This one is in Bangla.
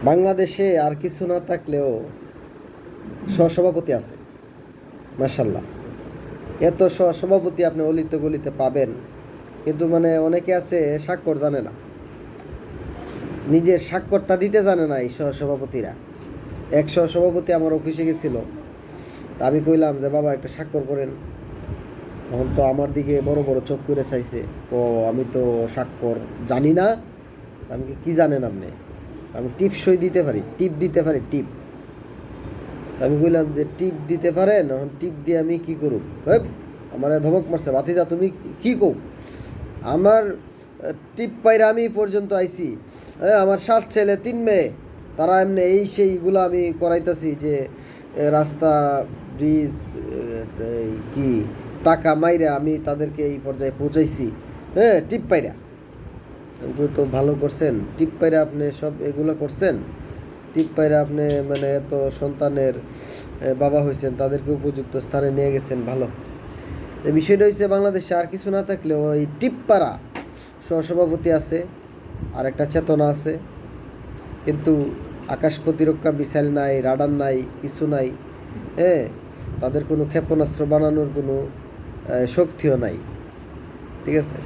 বাংলাদেশে আর কিছু না থাকলেও সহসভাপতি আছে, মাশাল্লাহ। এত সহসভাপতি আপনি অলিতে গলিতে পাবেন, কিন্তু মানে অনেকে আছে স্বাক্ষর জানে না, নিজের স্বাক্ষরটা দিতে জানে না এই সহসভাপতিরা। এক সহসভাপতি আমার অফিসে গেছিল, তা আমি কইলাম যে বাবা একটা স্বাক্ষর করেন। তখন তো আমার দিকে বড় বড় চোখ করে চাইছে, ও আমি তো স্বাক্ষর জানি না। আমি কি জানেন আপনি? আমি টিপ সই দিতে পারি, টিপ দিতে পারি, টিপ। আমি কইলাম যে টিপ দিতে পারেন, এখন টিপ দিয়ে আমি কি করব? আমার ধমক মারছে, ভাতিজা তুমি কি কও? আমার টিপ পাইরা আমি পর্যন্ত আইছি। হ্যাঁ, আমার 7 ছেলে 3 মেয়ে, তারা এমনি এই সেইগুলো আমি করাইতাছি যে রাস্তা, ব্রিজ, এই কি টাকা মাইরা আমি তাদেরকে এই পর্যায়ে পৌঁছাইছি। হ্যাঁ, টিপ পাইরা। আমি কই, তো ভালো করছেন, টিপ পাইরা আপনি সব এগুলো করছেন। টিপ পাইরা আপনি মানে এত সন্তানের বাবা হয়েছেন, তাদেরকে উপযুক্ত স্থানে নিয়ে গেছেন, ভালো। এই বিষয়টা হচ্ছে বাংলাদেশে আর কিছু না থাকলেও এই টিপ্পারা সহসভাপতি আছে, আর একটা চেতনা আছে, কিন্তু আকাশ প্রতিরক্ষা মিসাইল নাই, রাডার নাই, কিছু নাই। হ্যাঁ, তাদের কোনো ক্ষেপণাস্ত্র বানানোর কোনো শক্তিও নাই। ঠিক আছে।